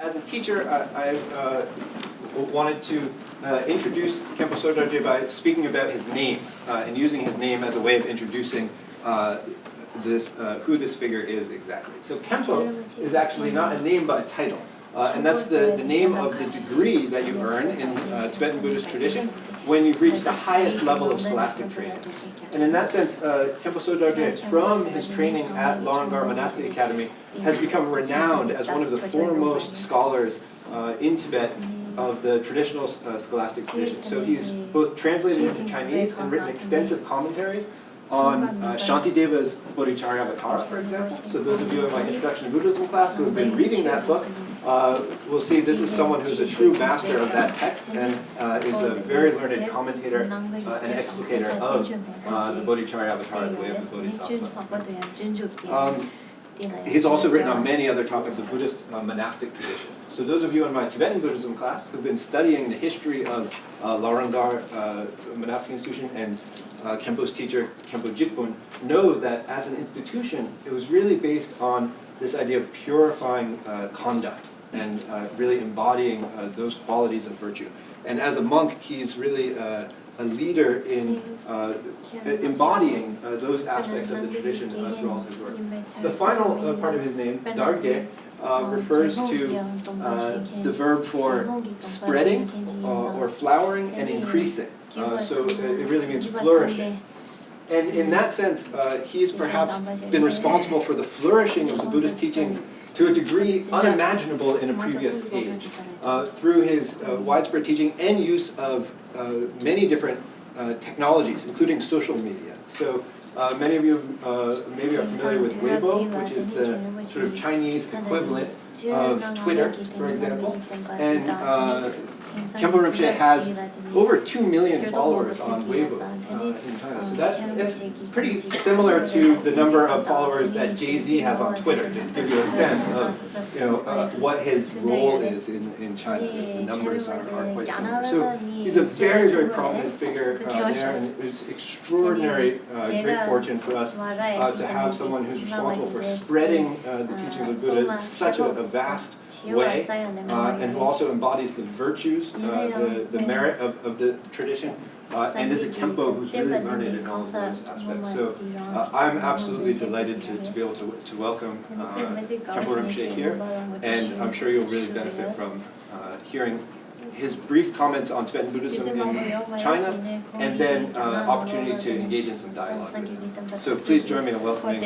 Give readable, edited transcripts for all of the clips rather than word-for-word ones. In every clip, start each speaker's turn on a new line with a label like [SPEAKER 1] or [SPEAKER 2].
[SPEAKER 1] as a teacher, I wanted to introduce Khenpo Sodargye by speaking about his name and using his name as a way of introducing who this figure is exactly. So Khenpo is actually not a name but a title. And that's the name of the degree that you earn in Tibetan Buddhist tradition when you've reached the highest level of scholastic training. And in that sense, Khenpo Sodargye, from his training at Larangar Monastic Academy, has become renowned as one of the foremost scholars in Tibet of the traditional scholastic tradition. So he's both translated into Chinese and written extensive commentaries on Shantideva's Bodhicharyavatara, for example. So those of you in my Introduction to Buddhism class who have been reading that book will see this is someone who's a true master of that text and is a very learned commentator and explicator of the Bodhicharyavatara, the way of the Bodhisattva. He's also written on many other topics of Buddhist monastic tradition. So those of you in my Tibetan Buddhism class who've been studying the history of Larangar Monastic Institution and Khenpo's teacher, Khenpo Jigme, know that as an institution, it was really based on this idea of purifying conduct and really embodying those qualities of virtue. And as a monk, he's really a leader in embodying those aspects of the tradition through all his work. The final part of his name, Dargye, refers to the verb for spreading or flowering and increasing. So it really means flourishing. And in that sense, he's perhaps been responsible for the flourishing of the Buddhist teachings to a degree unimaginable in a previous age, through his widespread teaching and use of many different technologies, including social media. So many of you maybe are familiar with Weibo, which is the sort of Chinese equivalent of Twitter, for example. And Khenpo Rinpoche has over 2 million followers on Weibo in China. So that's pretty similar to the number of followers that Jay-Z has on Twitter, just to give you a sense of what his role is in China. The numbers are quite similar. So he's a very, very prominent figure there, and it's extraordinary great fortune for us to have someone who's responsible for spreading the teachings of Buddha in such a vast way, and who also embodies the virtues, the merit of the tradition, and is a Khenpo who's really learned in all of those aspects. So I'm absolutely delighted to be able to welcome Khenpo Rinpoche here, and I'm sure you'll really benefit from hearing his brief comments on Tibetan Buddhism in China, and then opportunity to engage in some dialogue with him. So please join me in welcoming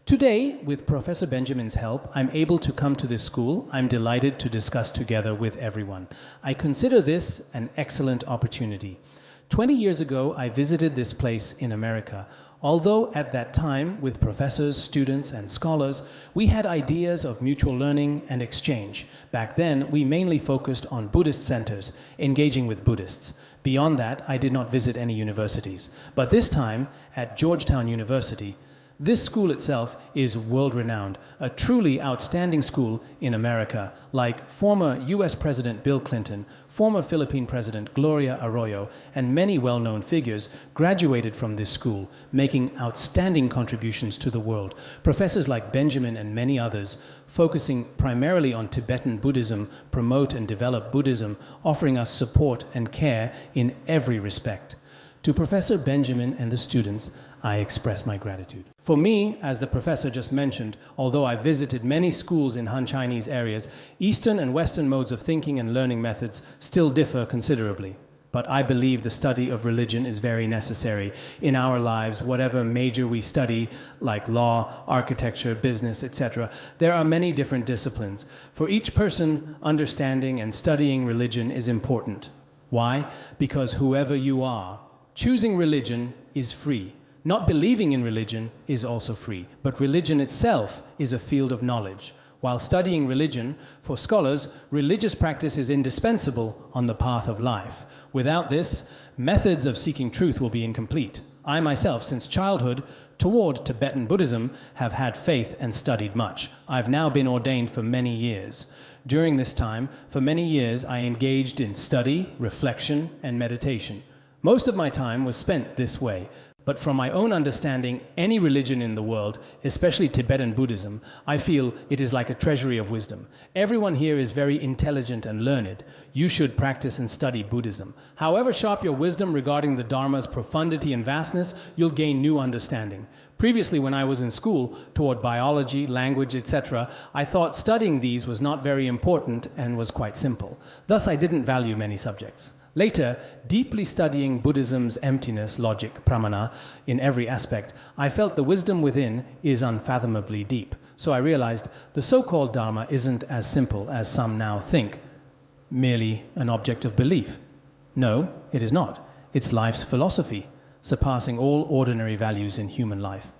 [SPEAKER 2] Today, with Professor Benjamin's help, I'm able to come to this school. I'm delighted to discuss together with everyone. I consider this an excellent opportunity. 20 years ago, I visited this place in America. Although at that time, with professors, students, and scholars, we had ideas of mutual learning and exchange. Back then, we mainly focused on Buddhist centers, engaging with Buddhists. Beyond that, I did not visit any universities. But this time, at Georgetown University, this school itself is world-renowned, a truly outstanding school in America, like former US President Bill Clinton, former Philippine President Gloria Arroyo, and many well-known figures graduated from this school, making outstanding contributions to the world. Professors like Benjamin and many others, focusing primarily on Tibetan Buddhism, promote and develop Buddhism, offering us support and care in every respect. To Professor Benjamin and the students, I express my gratitude. For me, as the professor just mentioned, although I visited many schools in Han Chinese areas, Eastern and Western modes of thinking and learning methods still differ considerably. But I believe the study of religion is very necessary in our lives, whatever major we study, like law, architecture, business, etc. There are many different disciplines. For each person, understanding and studying religion is important. Why? Because whoever you are, choosing religion is free. Not believing in religion is also free, but religion itself is a field of knowledge. While studying religion, for scholars, religious practice is indispensable on the path of life. Without this, methods of seeking truth will be incomplete. I myself, since childhood, toward Tibetan Buddhism, have had faith and studied much. I've now been ordained for many years. During this time, for many years, I engaged in study, reflection, and meditation. Most of my time was spent this way. But from my own understanding, any religion in the world, especially Tibetan Buddhism, I feel it is like a treasury of wisdom. Everyone here is very intelligent and learned. You should practice and study Buddhism. However sharp your wisdom regarding the Dharma's profundity and vastness, you'll gain new understanding. Previously, when I was in school, toward biology, language, etc., I thought studying these was not very important and was quite simple. Thus, I didn't value many subjects. Later, deeply studying Buddhism's emptiness, logic, pramana, in every aspect, I felt the wisdom within is unfathomably deep. So I realized the so-called Dharma isn't as simple as some now think, merely an object of belief. No, it is not. It's life's philosophy, surpassing all ordinary values in human life.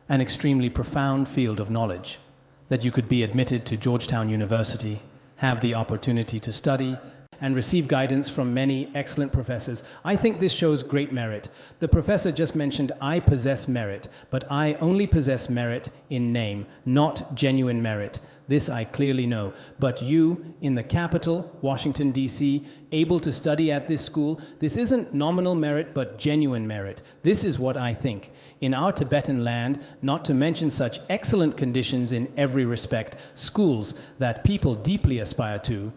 [SPEAKER 2] An extremely profound field of knowledge, that you could be admitted to Georgetown University, have the opportunity to study, and receive guidance from many excellent professors. I think this shows great merit. The professor just mentioned I possess merit, but I only possess merit in name, not genuine merit. This I clearly know. But you, in the capital, Washington, D.C., able to study at this school, this isn't nominal merit, but genuine merit. This is what I think. In our Tibetan land, not to mention such excellent conditions in every respect, schools that people deeply aspire to,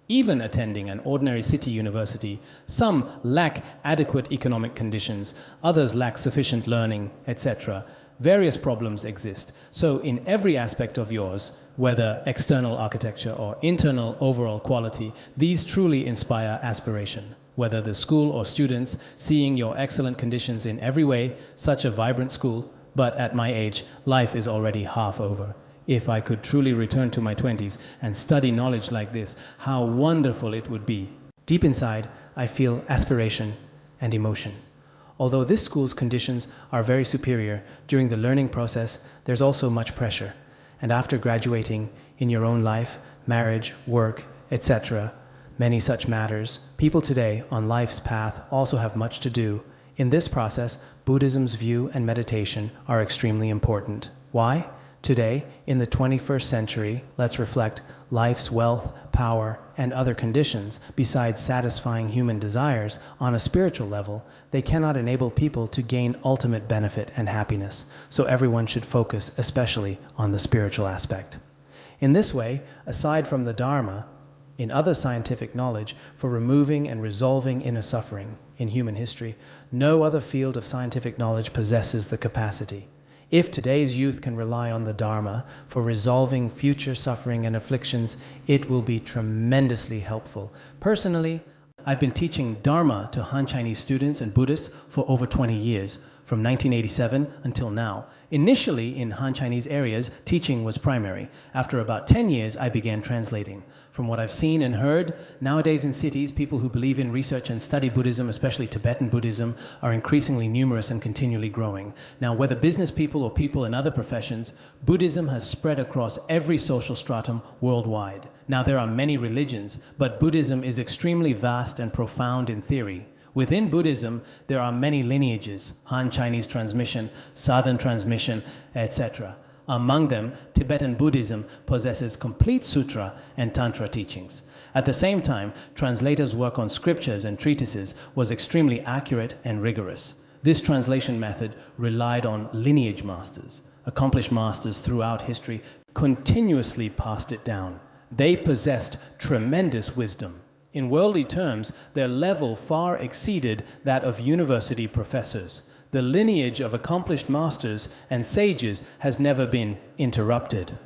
[SPEAKER 2] even attending an ordinary city university, some lack adequate economic conditions, others lack sufficient learning, etc. Various problems exist. So in every aspect of yours, whether external architecture or internal overall quality, these truly inspire aspiration. Whether the school or students, seeing your excellent conditions in every way, such a vibrant school, but at my age, life is already half over. If I could truly return to my 20s and study knowledge like this, how wonderful it would be. Deep inside, I feel aspiration and emotion. Although this school's conditions are very superior, during the learning process, there's also much pressure. And after graduating, in your own life, marriage, work, etc., many such matters, people today on life's path also have much to do. In this process, Buddhism's view and meditation are extremely important. Why? Today, in the 21st century, let's reflect life's wealth, power, and other conditions, besides satisfying human desires on a spiritual level, they cannot enable people to gain ultimate benefit and happiness. So everyone should focus especially on the spiritual aspect. In this way, aside from the Dharma, in other scientific knowledge for removing and resolving inner suffering in human history, no other field of scientific knowledge possesses the capacity. If today's youth can rely on the Dharma for resolving future suffering and afflictions, it will be tremendously helpful. Personally, I've been teaching Dharma to Han Chinese students and Buddhists for over 20 years, from 1987 until now. Initially, in Han Chinese areas, teaching was primary. After about 10 years, I began translating. From what I've seen and heard, nowadays in cities, people who believe in research and study Buddhism, especially Tibetan Buddhism, are increasingly numerous and continually growing. Now, whether business people or people in other professions, Buddhism has spread across every social stratum worldwide. Now, there are many religions, but Buddhism is extremely vast and profound in theory. Within Buddhism, there are many lineages, Han Chinese transmission, Southern transmission, etc. Among them, Tibetan Buddhism possesses complete Sutra and Tantra teachings. At the same time, translators' work on scriptures and treatises was extremely accurate and rigorous. This translation method relied on lineage masters. Accomplished masters throughout history continuously passed it down. They possessed tremendous wisdom. In worldly terms, their level far exceeded that of university professors. The lineage of accomplished masters and sages has never been interrupted.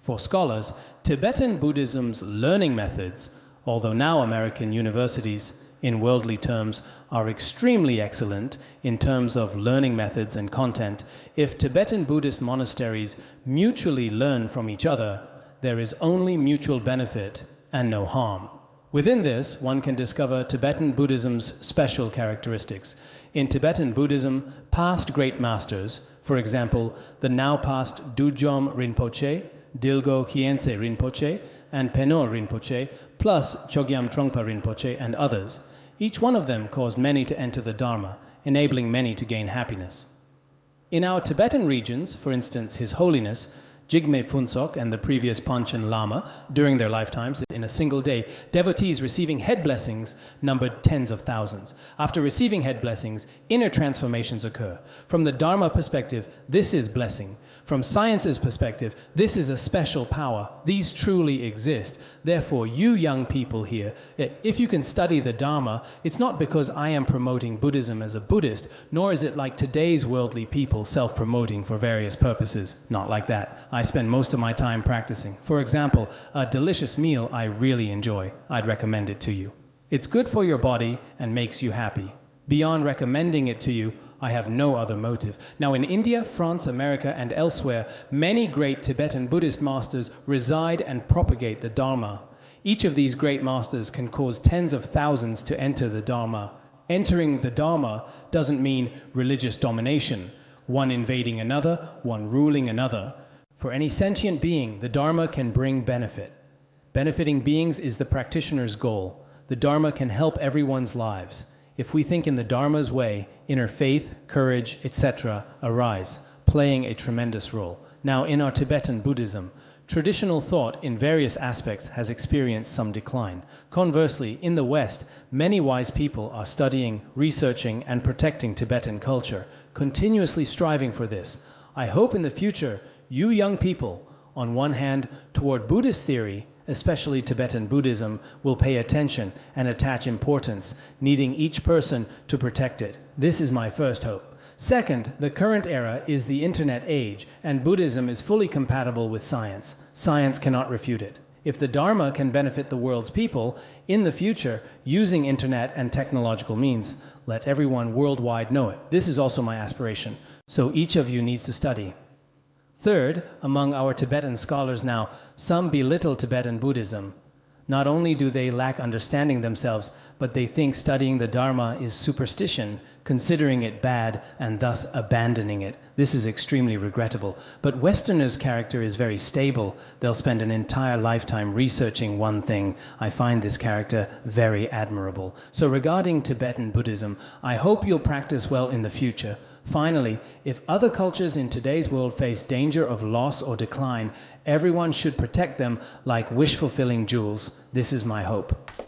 [SPEAKER 2] For scholars, Tibetan Buddhism's learning methods, although now American universities, in worldly terms, are extremely excellent in terms of learning methods and content, if Tibetan Buddhist monasteries mutually learn from each other, there is only mutual benefit and no harm. Within this, one can discover Tibetan Buddhism's special characteristics. In Tibetan Buddhism, past great masters, for example, the now past Dudjom Rinpoche, Dilgo Khyentse Rinpoche, and Peno Rinpoche, plus Chögyam Trungpa Rinpoche and others, each one of them caused many to enter the Dharma, enabling many to gain happiness. In our Tibetan regions, for instance, His Holiness, Jigme Phuntsok and the previous Panchen Lama during their lifetimes. In a single day, devotees receiving head blessings numbered tens of thousands. After receiving head blessings, inner transformations occur. From the Dharma perspective, this is blessing. From science's perspective, this is a special power. These truly exist. Therefore, you young people here, if you can study the Dharma, it's not because I am promoting Buddhism as a Buddhist, nor is it like today's worldly people self-promoting for various purposes. Not like that. I spend most of my time practicing. For example, a delicious meal I really enjoy. I'd recommend it to you. It's good for your body and makes you happy. Beyond recommending it to you, I have no other motive. Now in India, France, America, and elsewhere, many great Tibetan Buddhist masters reside and propagate the Dharma. Each of these great masters can cause tens of thousands to enter the Dharma. Entering the Dharma doesn't mean religious domination, one invading another, one ruling another. For any sentient being, the Dharma can bring benefit. Benefiting beings is the practitioner's goal. The Dharma can help everyone's lives. If we think in the Dharma's way, inner faith, courage, etc. arise, playing a tremendous role. Now, in our Tibetan Buddhism, traditional thought in various aspects has experienced some decline. Conversely, in the West, many wise people are studying, researching, and protecting Tibetan culture, continuously striving for this. I hope in the future, you young people, on one hand, toward Buddhist theory, especially Tibetan Buddhism, will pay attention and attach importance, needing each person to protect it. This is my first hope. Second, the current era is the internet age, and Buddhism is fully compatible with science. Science cannot refute it. If the Dharma can benefit the world's people, in the future, using internet and technological means, let everyone worldwide know it. This is also my aspiration. So each of you needs to study. Third, among our Tibetan scholars now, some belittle Tibetan Buddhism. Not only do they lack understanding themselves, but they think studying the Dharma is superstition, considering it bad and thus abandoning it. This is extremely regrettable. But Westerners' character is very stable. They'll spend an entire lifetime researching one thing. I find this character very admirable. So regarding Tibetan Buddhism, I hope you'll practice well in the future. Finally, if other cultures in today's world face danger of loss or decline, everyone should protect them like wish-fulfilling jewels. This is my hope.